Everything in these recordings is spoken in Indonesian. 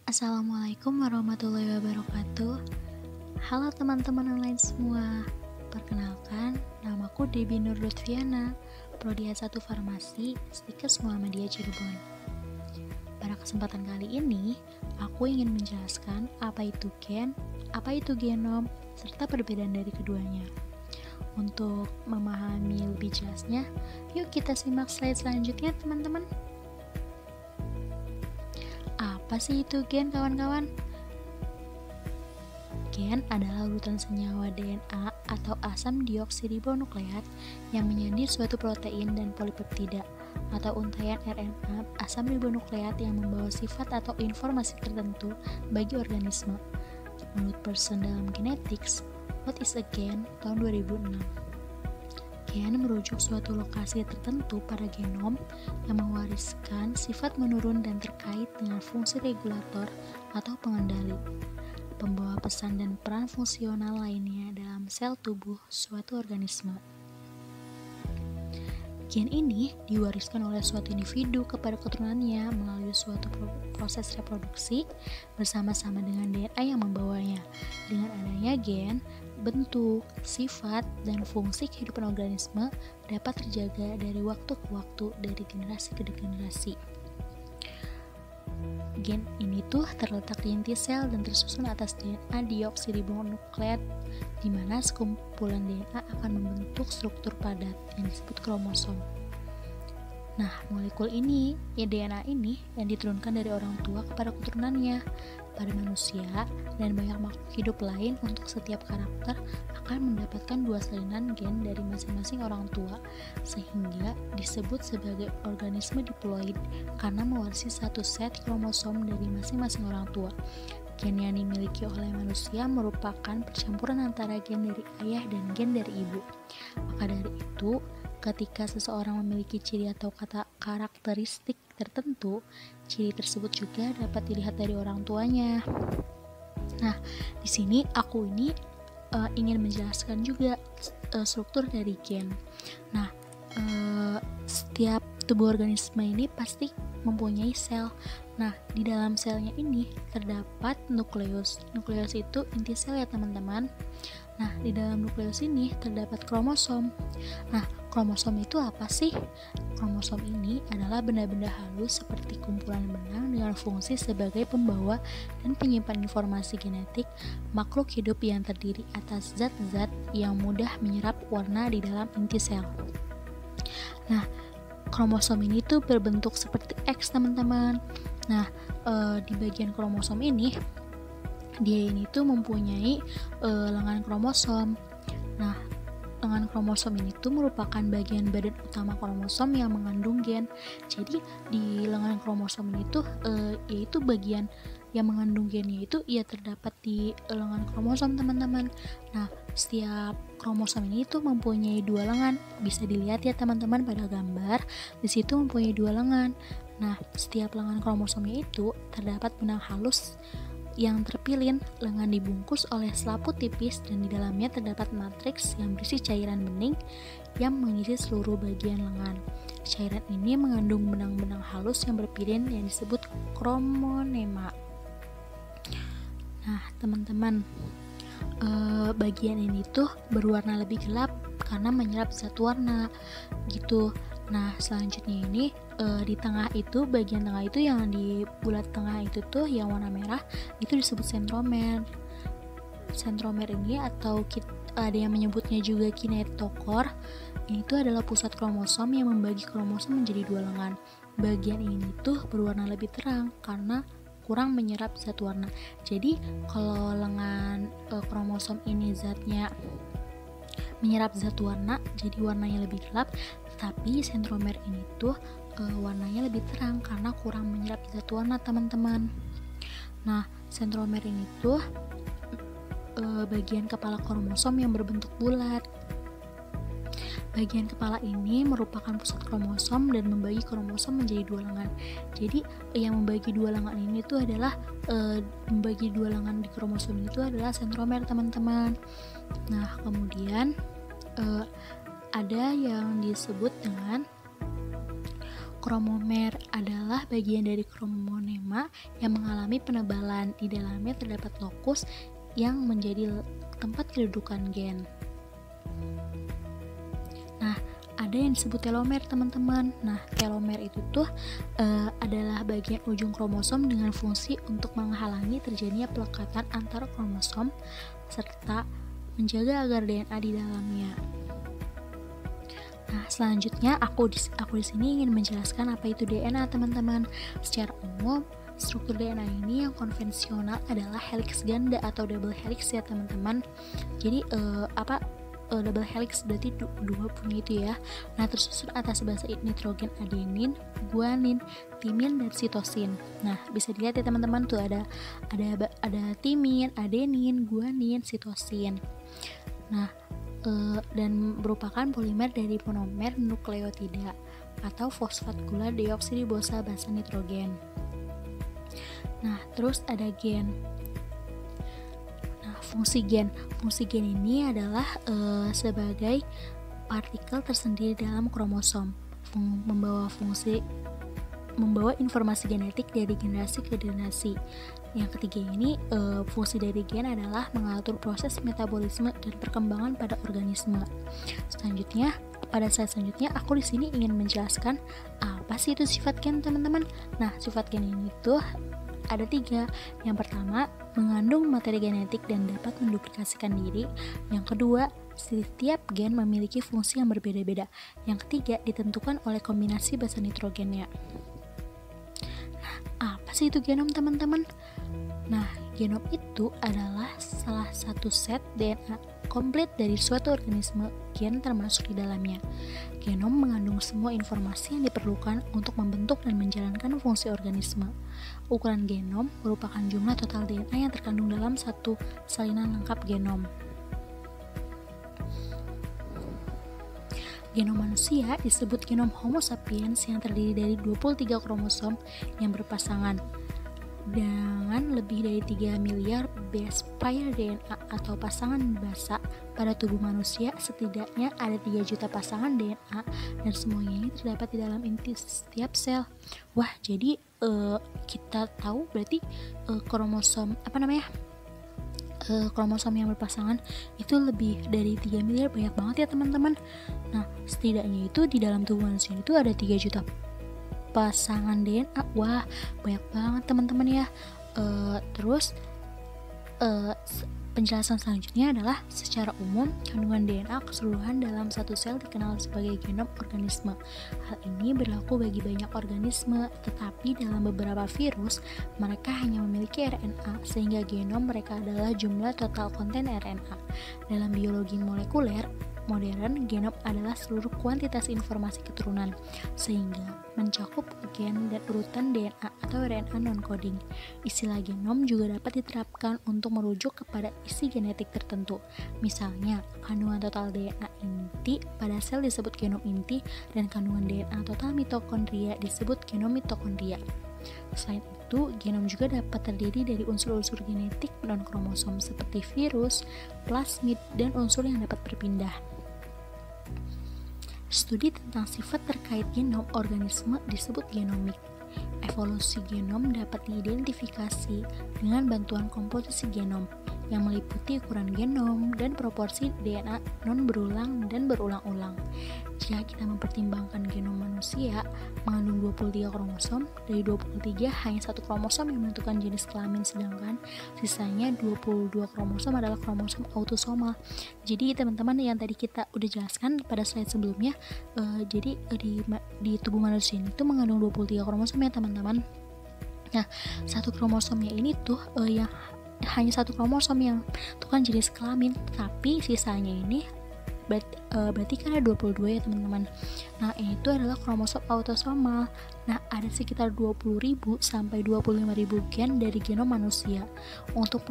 Assalamualaikum warahmatullahi wabarakatuh. Halo teman-teman online semua. Perkenalkan, namaku Debbie Nur Lutfiana, Prodi S1 Farmasi, Stikes Muhammadiyah Cirebon. Pada kesempatan kali ini, aku ingin menjelaskan apa itu gen, apa itu genom, serta perbedaan dari keduanya. Untuk memahami lebih jelasnya, yuk kita simak slide selanjutnya teman-teman. Apa sih itu gen, kawan-kawan? Gen adalah urutan senyawa DNA atau asam deoksiribonukleat yang menjadi suatu protein dan polipeptida atau untaian RNA asam ribonukleat yang membawa sifat atau informasi tertentu bagi organisme. Menurut Person dalam Genetics, What is a Gen? Tahun 2006. Gen merujuk suatu lokasi tertentu pada genom yang mewariskan sifat menurun dan terkait dengan fungsi regulator atau pengendali, pembawa pesan dan peran fungsional lainnya dalam sel tubuh suatu organisme. Gen ini diwariskan oleh suatu individu kepada keturunannya melalui suatu proses reproduksi bersama-sama dengan DNA yang membawanya. Dengan adanya gen, bentuk, sifat, dan fungsi kehidupan organisme dapat terjaga dari waktu ke waktu dari generasi ke generasi. Gen ini tuh terletak di inti sel dan tersusun atas DNA deoksiribonukleat, di mana sekumpulan DNA akan membentuk struktur padat yang disebut kromosom. Nah, molekul ini, DNA ini yang diturunkan dari orang tua kepada keturunannya. Pada manusia dan banyak makhluk hidup lain, untuk setiap karakter akan mendapatkan dua salinan gen dari masing-masing orang tua, sehingga disebut sebagai organisme diploid karena mewarisi satu set kromosom dari masing-masing orang tua. Gen yang dimiliki oleh manusia merupakan percampuran antara gen dari ayah dan gen dari ibu. Maka dari itu, ketika seseorang memiliki ciri atau karakteristik tertentu, ciri tersebut juga dapat dilihat dari orang tuanya. Nah, di sini aku ingin menjelaskan juga struktur dari gen. Nah, setiap tubuh organisme ini pasti mempunyai sel. Nah, di dalam selnya ini terdapat nukleus. Nukleus itu inti sel ya teman-teman. Nah, di dalam nukleus ini terdapat kromosom. Nah, kromosom itu apa sih? Kromosom ini adalah benda-benda halus seperti kumpulan benang dengan fungsi sebagai pembawa dan penyimpan informasi genetik makhluk hidup yang terdiri atas zat-zat yang mudah menyerap warna di dalam inti sel. Nah, kromosom ini tuh berbentuk seperti X, teman-teman. Nah, di bagian kromosom ini, dia ini tuh mempunyai lengan kromosom. Nah, lengan kromosom ini tuh merupakan bagian badan utama kromosom yang mengandung gen. Jadi di lengan kromosom ini tuh yaitu bagian yang mengandung gennya itu terdapat di lengan kromosom, teman-teman. Nah, setiap kromosom ini tuh mempunyai dua lengan. Bisa dilihat ya teman-teman pada gambar. Di situ mempunyai dua lengan. Nah, setiap lengan kromosomnya itu terdapat benang halus yang terpilin. Lengan dibungkus oleh selaput tipis dan di dalamnya terdapat matriks yang berisi cairan bening yang mengisi seluruh bagian lengan. Cairan ini mengandung benang-benang halus yang berpilin yang disebut kromonema. Nah, teman-teman, bagian ini tuh berwarna lebih gelap karena menyerap zat warna gitu. Nah, selanjutnya ini di tengah itu, bagian tengah itu yang di bulat tengah itu tuh yang warna merah, itu disebut sentromer. Sentromer ini atau ada yang menyebutnya juga kinetokor, itu adalah pusat kromosom yang membagi kromosom menjadi dua lengan. Bagian ini tuh berwarna lebih terang karena kurang menyerap zat warna. Jadi kalau lengan kromosom ini zatnya menyerap zat warna, jadi warnanya lebih gelap, tapi sentromer ini tuh warnanya lebih terang karena kurang menyerap zat warna, teman-teman. Nah, sentromer ini tuh bagian kepala kromosom yang berbentuk bulat. Bagian kepala ini merupakan pusat kromosom dan membagi kromosom menjadi dua lengan. Jadi yang membagi dua lengan ini tuh adalah membagi dua lengan di kromosom itu adalah sentromer, teman-teman. Nah, kemudian ada yang disebut dengan Kromomer adalah bagian dari kromonema yang mengalami penebalan. Di dalamnya terdapat lokus yang menjadi tempat kedudukan gen. Nah, ada yang disebut telomer, teman-teman. Nah, telomer itu tuh adalah bagian ujung kromosom dengan fungsi untuk menghalangi terjadinya pelekatan antar kromosom serta menjaga agar DNA di dalamnya. Nah, selanjutnya aku di sini ingin menjelaskan apa itu DNA, teman-teman. Secara umum, struktur DNA ini yang konvensional adalah helix ganda atau double helix ya, teman-teman. Jadi double helix berarti dua punya itu ya. Nah, tersusun atas basa nitrogen adenin, guanin, timin, dan sitosin. Nah, bisa dilihat ya teman-teman tuh ada timin, adenin, guanin, sitosin. Nah, dan merupakan polimer dari monomer nukleotida atau fosfat gula deoksiribosa basa nitrogen. Nah, terus ada gen. Nah, fungsi gen ini adalah sebagai partikel tersendiri dalam kromosom, membawa informasi genetik dari generasi ke generasi. Yang ketiga ini, fungsi dari gen adalah mengatur proses metabolisme dan perkembangan pada organisme. Pada slide selanjutnya, aku di sini ingin menjelaskan apa sih itu sifat gen, teman-teman. Nah, sifat gen ini tuh ada 3. Yang pertama, mengandung materi genetik dan dapat menduplikasikan diri. Yang kedua, setiap gen memiliki fungsi yang berbeda-beda. Yang ketiga, ditentukan oleh kombinasi basa nitrogennya. Apa sih itu genom, teman-teman? Nah, genom itu adalah salah satu set DNA komplit dari suatu organisme, gen termasuk di dalamnya. Genom mengandung semua informasi yang diperlukan untuk membentuk dan menjalankan fungsi organisme. Ukuran genom merupakan jumlah total DNA yang terkandung dalam satu salinan lengkap genom. Genom manusia disebut genom Homo sapiens yang terdiri dari 23 kromosom yang berpasangan dengan lebih dari 3 miliar base pair DNA atau pasangan basa. Pada tubuh manusia setidaknya ada 3 juta pasangan DNA dan semuanya ini terdapat di dalam inti setiap sel. Wah, jadi kita tahu berarti kromosom yang berpasangan itu lebih dari 3 miliar, banyak banget ya teman-teman. Nah, setidaknya itu di dalam tubuh manusia itu ada 3 juta pasangan DNA. Wah, banyak banget teman-teman ya. Terus penjelasan selanjutnya adalah secara umum kandungan DNA keseluruhan dalam satu sel dikenal sebagai genom organisme. Hal ini berlaku bagi banyak organisme, tetapi dalam beberapa virus mereka hanya memiliki RNA, sehingga genom mereka adalah jumlah total konten RNA. Dalam biologi molekuler modern, genom adalah seluruh kuantitas informasi keturunan, sehingga mencakup gen dan urutan DNA atau RNA non-coding. Istilah genom juga dapat diterapkan untuk merujuk kepada isi genetik tertentu. Misalnya, kandungan total DNA inti pada sel disebut genom inti, dan kandungan DNA total mitokondria disebut genom mitokondria. Selain itu, genom juga dapat terdiri dari unsur-unsur genetik non-kromosom seperti virus, plasmid, dan unsur yang dapat berpindah. Studi tentang sifat terkait genom organisme disebut genomik. Evolusi genom dapat diidentifikasi dengan bantuan komposisi genom yang meliputi ukuran genom dan proporsi DNA non-berulang dan berulang-ulang. Jika kita mempertimbangkan genom manusia mengandung 23 kromosom, dari 23 hanya satu kromosom yang menentukan jenis kelamin, sedangkan sisanya 22 kromosom adalah kromosom autosomal. Jadi teman-teman yang tadi kita udah jelaskan pada slide sebelumnya, jadi di tubuh manusia ini tuh mengandung 23 kromosom ya teman-teman. Nah, satu kromosomnya ini tuh yang hanya satu kromosom yang menentukan jenis kelamin, tapi sisanya ini berarti kan ada 22 ya teman-teman. Nah, itu adalah kromosom autosomal. Nah, ada sekitar 20.000 sampai 25.000 gen dari genom manusia. Untuk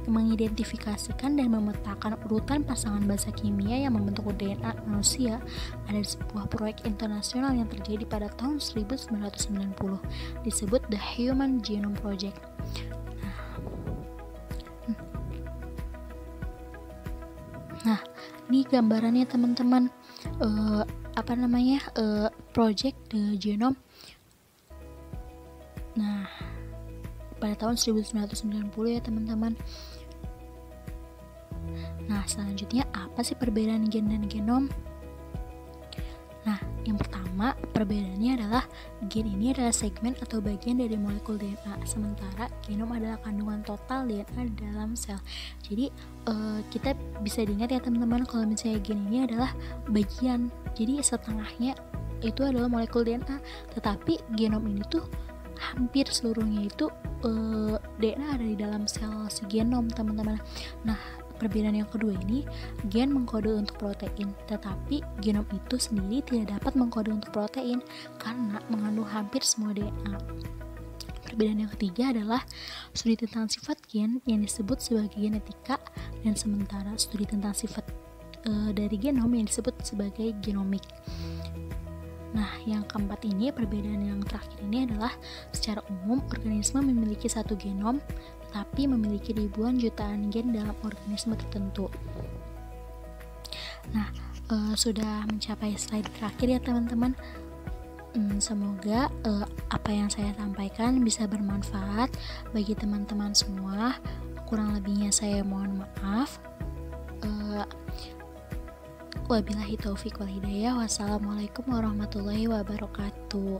mengidentifikasikan dan memetakan urutan pasangan basa kimia yang membentuk DNA manusia, ada sebuah proyek internasional yang terjadi pada tahun 1990 disebut The Human Genome Project. Nah, ini gambarannya teman-teman, project The Genome Nah, pada tahun 1990 ya teman-teman. Nah, selanjutnya apa sih perbedaan gen dan genom? Nah, yang pertama, perbedaannya adalah gen ini adalah segmen atau bagian dari molekul DNA, sementara genom adalah kandungan total DNA dalam sel. Jadi, kita bisa diingat ya teman-teman, kalau misalnya gen ini adalah bagian, jadi setengahnya itu adalah molekul DNA, tetapi genom ini tuh hampir seluruhnya itu DNA ada di dalam sel si genom, teman-teman. Nah, perbedaan yang kedua ini, gen mengkode untuk protein, tetapi genom itu sendiri tidak dapat mengkode untuk protein karena mengandung hampir semua DNA. Perbedaan yang ketiga adalah studi tentang sifat gen yang disebut sebagai genetika, dan sementara studi tentang sifat dari genom yang disebut sebagai genomik. Nah, yang keempat ini, perbedaan yang terakhir ini adalah secara umum organisme memiliki satu genom tetapi memiliki ribuan jutaan gen dalam organisme tertentu. Nah, sudah mencapai slide terakhir ya teman-teman. Semoga apa yang saya sampaikan bisa bermanfaat bagi teman-teman semua. Kurang lebihnya saya mohon maaf. Wabillahi taufik wal hidayah. Wassalamualaikum warahmatullahi wabarakatuh.